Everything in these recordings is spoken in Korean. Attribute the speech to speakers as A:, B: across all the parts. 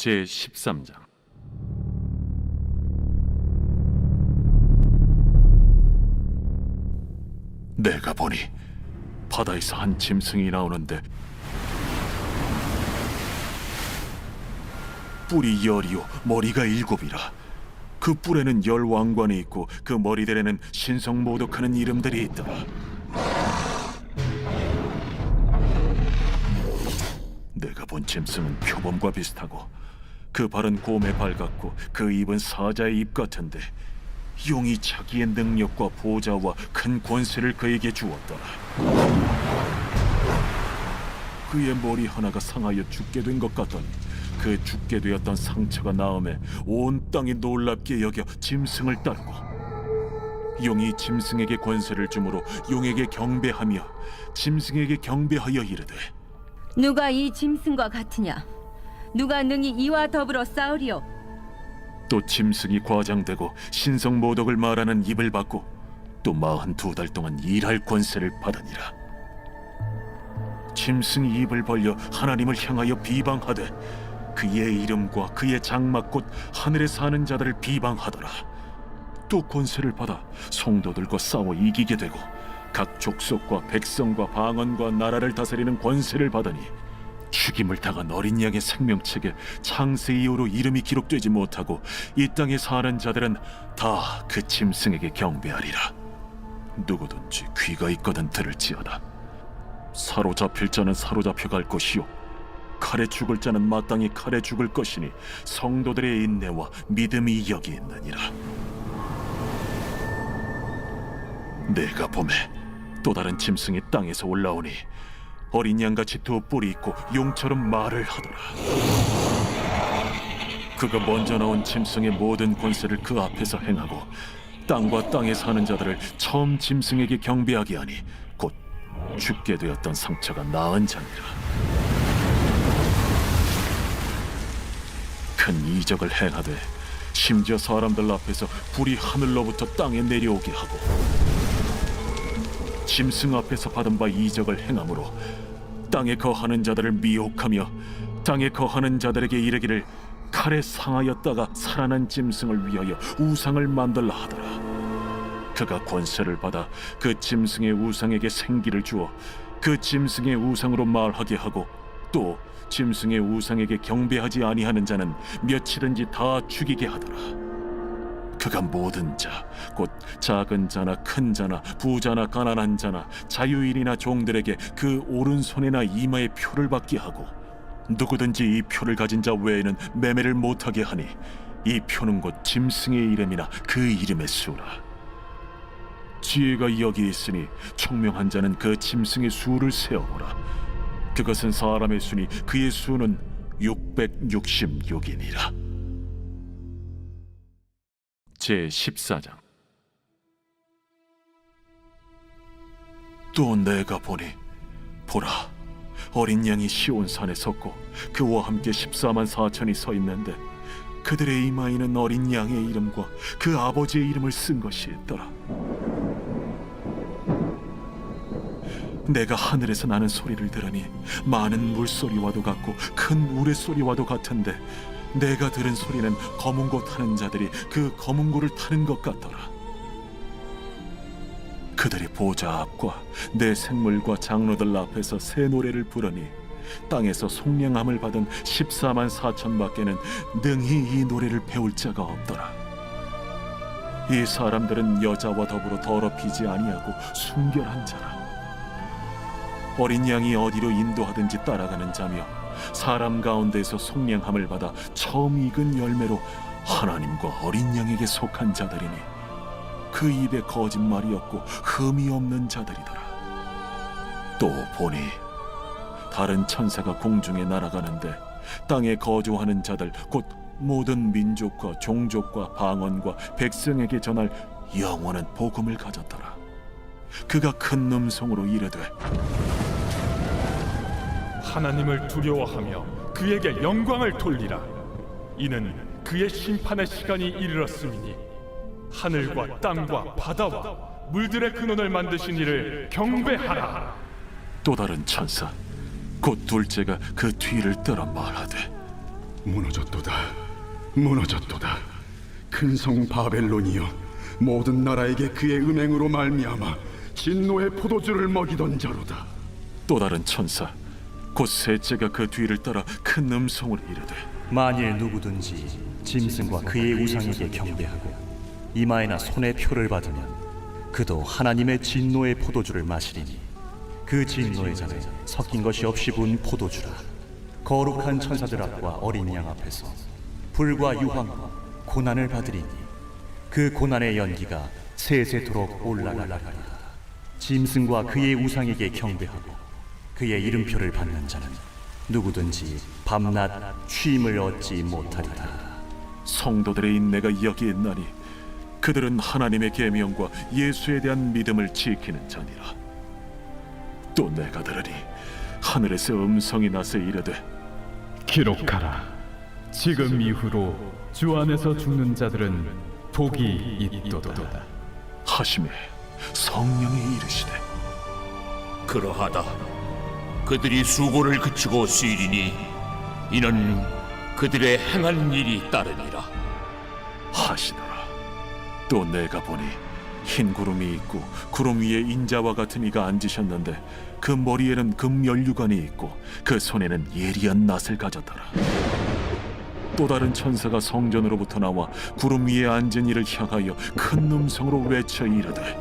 A: 제13장. 내가 보니 바다에서 한 짐승이 나오는데 뿔이 10이요 머리가 7이라. 그 뿔에는 10 왕관이 있고 그 머리들에는 신성모독하는 이름들이 있더라. 내가 본 짐승은 표범과 비슷하고 그 발은 곰의 발 같고 그 입은 사자의 입 같은데 용이 자기의 능력과 보좌와 큰 권세를 그에게 주었더라. 그의 머리 하나가 상하여 죽게 된 것 같더니 그 죽게 되었던 상처가 나음에 온 땅이 놀랍게 여겨 짐승을 따르고 용이 짐승에게 권세를 주므로 용에게 경배하며 짐승에게 경배하여 이르되
B: 누가 이 짐승과 같으냐? 누가 능히 이와 더불어 싸우리요?
A: 또 짐승이 과장되고 신성모독을 말하는 입을 받고 또 42달 동안 일할 권세를 받으니라. 짐승이 입을 벌려 하나님을 향하여 비방하되 그의 이름과 그의 장막 곧 하늘에 사는 자들을 비방하더라. 또 권세를 받아 성도들과 싸워 이기게 되고 각 족속과 백성과 방언과 나라를 다스리는 권세를 받으니 죽임을 당한 어린 양의 생명책에 창세 이후로 이름이 기록되지 못하고 이 땅에 사는 자들은 다 그 짐승에게 경배하리라. 누구든지 귀가 있거든 들을지어다. 사로잡힐 자는 사로잡혀 갈 것이요 칼에 죽을 자는 마땅히 칼에 죽을 것이니 성도들의 인내와 믿음이 여기 있느니라. 내가 보매 또 다른 짐승이 땅에서 올라오니 어린 양같이 두 뿔이 있고 용처럼 말을 하더라. 그가 먼저 나온 짐승의 모든 권세를 그 앞에서 행하고 땅과 땅에 사는 자들을 처음 짐승에게 경배하게 하니 곧 죽게 되었던 상처가 나은 자니라. 큰 이적을 행하되 심지어 사람들 앞에서 불이 하늘로부터 땅에 내려오게 하고 짐승 앞에서 받은 바 이적을 행함으로 땅에 거하는 자들을 미혹하며 땅에 거하는 자들에게 이르기를 칼에 상하였다가 살아난 짐승을 위하여 우상을 만들라 하더라. 그가 권세를 받아 그 짐승의 우상에게 생기를 주어 그 짐승의 우상으로 말하게 하고 또 짐승의 우상에게 경배하지 아니하는 자는 며칠든지 다 죽이게 하더라. 그가 모든 자, 곧 작은 자나 큰 자나 부자나 가난한 자나 자유인이나 종들에게 그 오른손이나 이마에 표를 받게 하고 누구든지 이 표를 가진 자 외에는 매매를 못하게 하니 이 표는 곧 짐승의 이름이나 그 이름의 수라. 지혜가 여기 있으니 총명한 자는 그 짐승의 수를 세어보라. 그것은 사람의 수니 그의 수는 666이니라. 제14장. 또 내가 보니 보라 어린 양이 시온산에 섰고 그와 함께 14만 4천이 서 있는데 그들의 이마에는 어린 양의 이름과 그 아버지의 이름을 쓴 것이 있더라. 내가 하늘에서 나는 소리를 들으니 많은 물소리와도 같고 큰 우레소리와도 같은데 내가 들은 소리는 검은 고 타는 자들이 그 검은 고를 타는 것 같더라. 그들이 보좌 앞과 내 생물과 장로들 앞에서 새 노래를 부르니 땅에서 속량함을 받은 14만 4천 밖에는 능히 이 노래를 배울 자가 없더라. 이 사람들은 여자와 더불어 더럽히지 아니하고 순결한 자라. 어린 양이 어디로 인도하든지 따라가는 자며 사람 가운데에서 속량함을 받아 처음 익은 열매로 하나님과 어린 양에게 속한 자들이니 그 입에 거짓말이 없고 흠이 없는 자들이더라. 또 보니 다른 천사가 공중에 날아가는데 땅에 거주하는 자들 곧 모든 민족과 종족과 방언과 백성에게 전할 영원한 복음을 가졌더라. 그가 큰 음성으로 이르되
C: 하나님을 두려워하며 그에게 영광을 돌리라. 이는 그의 심판의 시간이 이르렀음이니 하늘과 땅과 바다와 물들의 근원을 만드신 이를 경배하라.
A: 또 다른 천사 곧 둘째가 그 뒤를 따라 말하되
D: 무너졌도다. 무너졌도다. 큰 성 바벨론이여, 모든 나라에게 그의 음행으로 말미암아 진노의 포도주를 먹이던 자로다.
A: 또 다른 천사 곧 셋째가 그 뒤를 따라 큰 음성으로 이르되
E: 만일 누구든지 짐승과 그의 우상에게 경배하고 이마에나 손에 표를 받으면 그도 하나님의 진노의 포도주를 마시리니 그 진노의 잔에 섞인 것이 없이 부은 포도주라. 거룩한 천사들 앞과 어린 양 앞에서 불과 유황과 고난을 받으리니 그 고난의 연기가 세세토록 올라가리라. 짐승과 그의 우상에게 경배하고 그의 이름표를 받는 자는 누구든지 밤낮 쉼을 얻지 못하리라.
A: 성도들의 인내가 여기에 있나니 그들은 하나님의 계명과 예수에 대한 믿음을 지키는 자니라. 또 내가 들으니 하늘에서 음성이 나서 이르되
F: 기록하라. 지금 이후로 주 안에서 죽는 자들은 복이 있도다.
A: 하심에 성령이 이르시되
G: 그러하다. 그들이 수고를 그치고 쉬리니 이는 그들의 행한 일이 따르니라
A: 하시더라. 또 내가 보니 흰 구름이 있고 구름 위에 인자와 같은 이가 앉으셨는데 그 머리에는 금연류관이 있고 그 손에는 예리한 낫을 가졌더라. 또 다른 천사가 성전으로부터 나와 구름 위에 앉은 이를 향하여 큰 음성으로 외쳐 이르되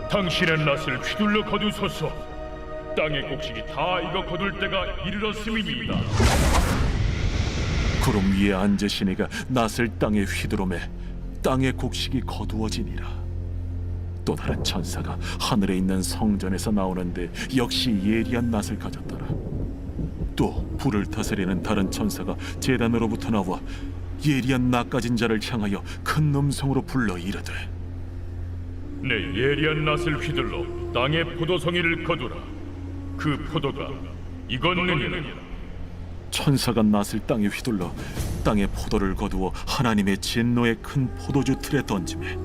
C: 당신의 낫을 휘둘러 거두소서. 땅의 곡식이 다 익어 거둘 때가 이르렀음이니이다.
A: 구름 위에 앉으신 이가 낫을 땅에 휘두르매 땅의 곡식이 거두어지니라. 또 다른 천사가 하늘에 있는 성전에서 나오는데 역시 예리한 낫을 가졌더라. 또 불을 다스리는 다른 천사가 제단으로부터 나와 예리한 낫 가진 자를 향하여 큰 음성으로 불러 이르되
C: 내 예리한 낫을 휘둘러 땅의 포도송이를 거두라. 그 포도가 익었느니라.
A: 천사가 낫을 땅에 휘둘러 땅의 포도를 거두어 하나님의 진노의 큰 포도주 틀에 던지매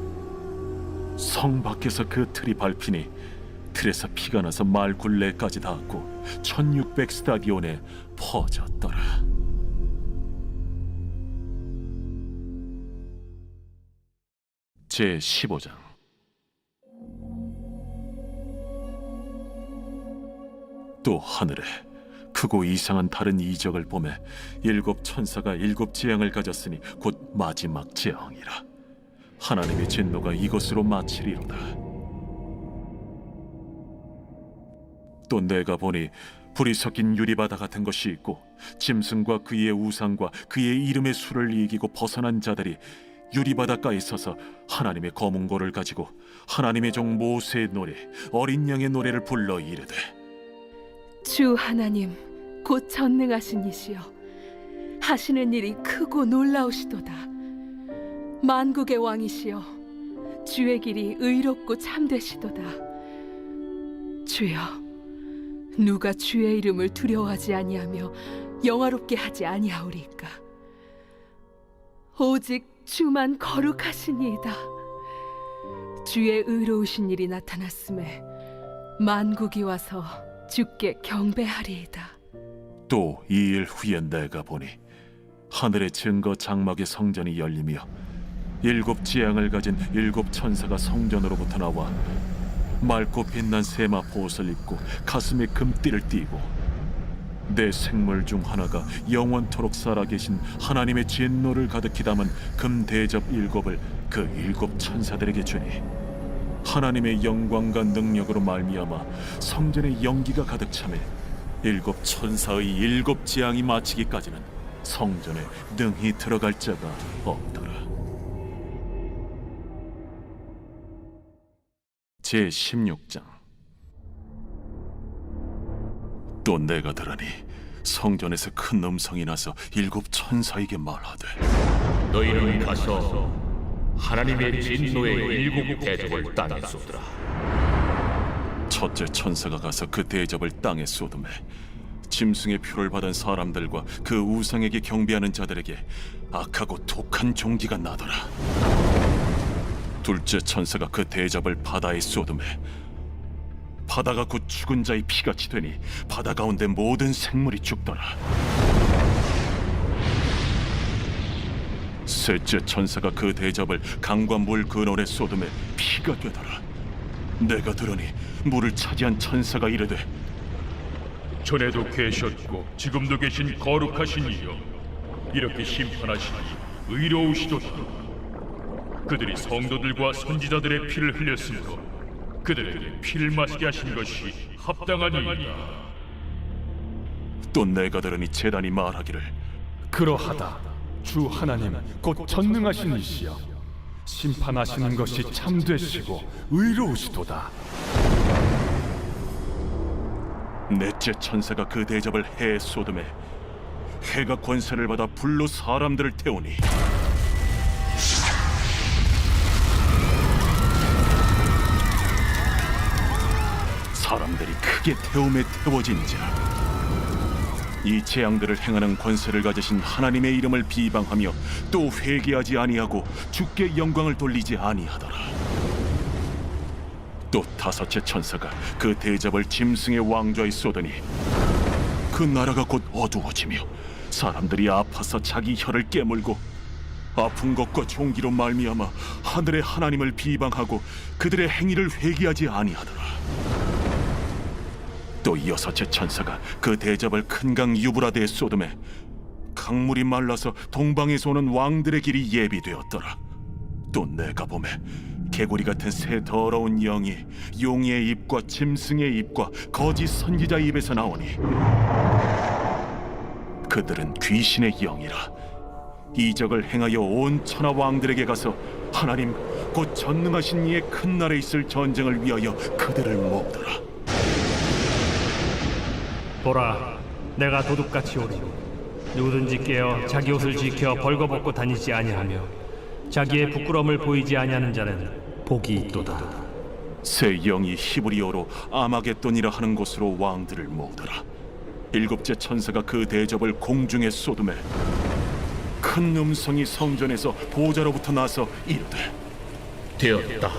A: 성 밖에서 그 틀이 밟히니 틀에서 피가 나서 말 굴레까지 닿았고 1600 스타디온에 퍼졌더라. 제 15장. 또 하늘에 크고 이상한 다른 이적을 보매 일곱 천사가 일곱 재앙을 가졌으니 곧 마지막 재앙이라. 하나님의 진노가 이것으로 마치리로다. 또 내가 보니 불이 섞인 유리바다 같은 것이 있고 짐승과 그의 우상과 그의 이름의 수를 이기고 벗어난 자들이 유리바닷가에 서서 하나님의 검은고를 가지고 하나님의 종 모세의 노래 어린 양의 노래를 불러 이르되
H: 주 하나님 곧 전능하신 이시여, 하시는 일이 크고 놀라우시도다. 만국의 왕이시여, 주의 길이 의롭고 참되시도다. 주여, 누가 주의 이름을 두려워하지 아니하며 영화롭게 하지 아니하오리까? 오직 주만 거룩하시니이다. 주의 의로우신 일이 나타났음에 만국이 와서 주께 경배하리이다.
A: 또 2일 후에 내가 보니 하늘의 증거 장막의 성전이 열리며 일곱 지향을 가진 일곱 천사가 성전으로부터 나와 맑고 빛난 세마포 옷을 입고 가슴에 금띠를 띠고 내 생물 중 하나가 영원토록 살아계신 하나님의 진노를 가득히 담은 금 대접 일곱을 그 일곱 천사들에게 주니 하나님의 영광과 능력으로 말미암아 성전에 연기가 가득 차매 일곱 천사의 일곱 재앙이 마치기까지는 성전에 능히 들어갈 자가 없더라. 제 16장. 또 내가 들으니 성전에서 큰 음성이 나서 일곱 천사에게 말하되
G: 너희는 가서 하나님의 진노의 일곱 대접을 땅에 쏟으라.
A: 첫째 천사가 가서 그 대접을 땅에 쏟음에 짐승의 표를 받은 사람들과 그 우상에게 경배하는 자들에게 악하고 독한 종기가 나더라. 둘째 천사가 그 대접을 바다에 쏟음에 바다가 곧 죽은 자의 피같이 되니 바다 가운데 모든 생물이 죽더라. 셋째 천사가 그 대접을 강과 물 근원에 쏟음에 피가 되더라. 내가 들으니 물을 차지한 천사가 이르되,
C: 전에도 계셨고 지금도 계신 거룩하신 이여, 이렇게 심판하시니 의로우시도다. 그들이 성도들과 선지자들의 피를 흘렸으므로 그들에게 피를 마시게 하신 것이 합당하니이다.
A: 또 내가 들으니 제단이 말하기를,
F: 그러하다. 주 하나님 곧 전능하신 이시여, 심판하시는 것이 참되시고 의로우시도다.
A: 넷째 천사가 그 대접을 해에 쏟음에 해가 권세를 받아 불로 사람들을 태우니 사람들이 크게 태움에 태워진지라. 이 재앙들을 행하는 권세를 가지신 하나님의 이름을 비방하며 또 회개하지 아니하고 주께 영광을 돌리지 아니하더라. 또 다섯째 천사가 그 대접을 짐승의 왕좌에 쏟으니 그 나라가 곧 어두워지며 사람들이 아파서 자기 혀를 깨물고 아픈 것과 종기로 말미암아 하늘의 하나님을 비방하고 그들의 행위를 회개하지 아니하더라. 또 여섯째 천사가 그 대접을 큰 강 유브라데에 쏟음에 강물이 말라서 동방에서 오는 왕들의 길이 예비되었더라. 또 내가 보매 개구리 같은 새 더러운 영이 용의 입과 짐승의 입과 거짓 선지자의 입에서 나오니 그들은 귀신의 영이라. 이적을 행하여 온 천하 왕들에게 가서 하나님 곧 전능하신 이의 큰 날에 있을 전쟁을 위하여 그들을 모으더라.
I: 보라, 내가 도둑같이 오리니 누구든지 깨어 자기 옷을 지켜 벌거벗고 다니지 아니하며 자기의 부끄러움을 보이지 아니하는 자는 복이 있도다.
A: 새 영이 히브리어로 아마겟돈이라 하는 곳으로 왕들을 모으더라. 일곱째 천사가 그 대접을 공중에 쏟음에 큰 음성이 성전에서 보좌로부터 나서 이르되,
G: 되었다.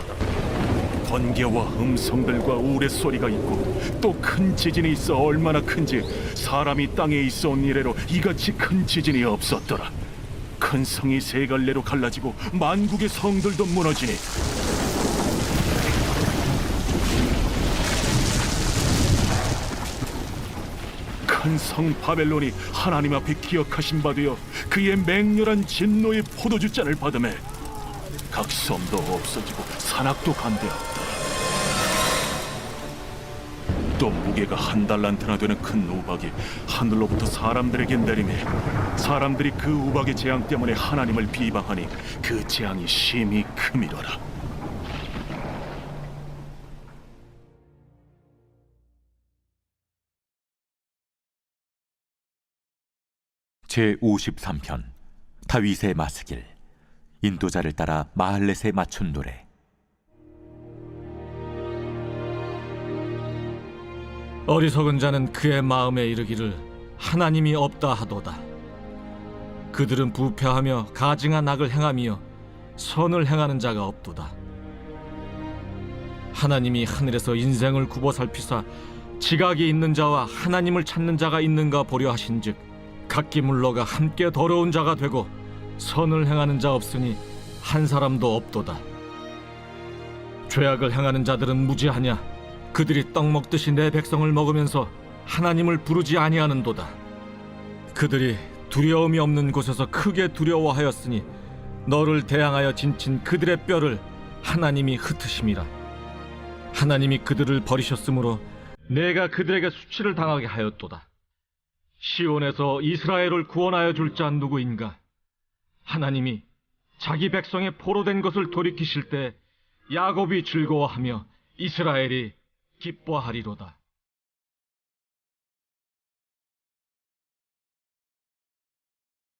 A: 번개와 음성들과 우레소리가 있고 또 큰 지진이 있어 얼마나 큰지 사람이 땅에 있어 온 이래로 이같이 큰 지진이 없었더라. 큰 성이 세 갈래로 갈라지고 만국의 성들도 무너지니 큰 성 바벨론이 하나님 앞에 기억하신 바 되어 그의 맹렬한 진노의 포도주잔을 받음에 각 섬도 없어지고 산악도 간대었다. 또 무게가 한 달란트나 되는 큰 우박이 하늘로부터 사람들에게 내리매 사람들이 그 우박의 재앙 때문에 하나님을 비방하니 그 재앙이 심히 크미러라.
J: 제53편 다윗의 마스길. 인도자를 따라 마할렛에 맞춘 노래.
K: 어리석은 자는 그의 마음에 이르기를 하나님이 없다 하도다. 그들은 부패하며 가증한 악을 행하며 선을 행하는 자가 없도다. 하나님이 하늘에서 인생을 굽어 살피사 지각이 있는 자와 하나님을 찾는 자가 있는가 보려 하신즉 각기 물러가 함께 더러운 자가 되고 선을 행하는 자 없으니 한 사람도 없도다. 죄악을 행하는 자들은 무지하냐? 그들이 떡 먹듯이 내 백성을 먹으면서 하나님을 부르지 아니하는도다. 그들이 두려움이 없는 곳에서 크게 두려워하였으니 너를 대항하여 진친 그들의 뼈를 하나님이 흩으심이라. 하나님이 그들을 버리셨으므로 내가 그들에게 수치를 당하게 하였도다. 시온에서 이스라엘을 구원하여 줄 자 누구인가? 하나님이 자기 백성의 포로된 것을 돌이키실 때 야곱이 즐거워하며 이스라엘이 기뻐하리로다.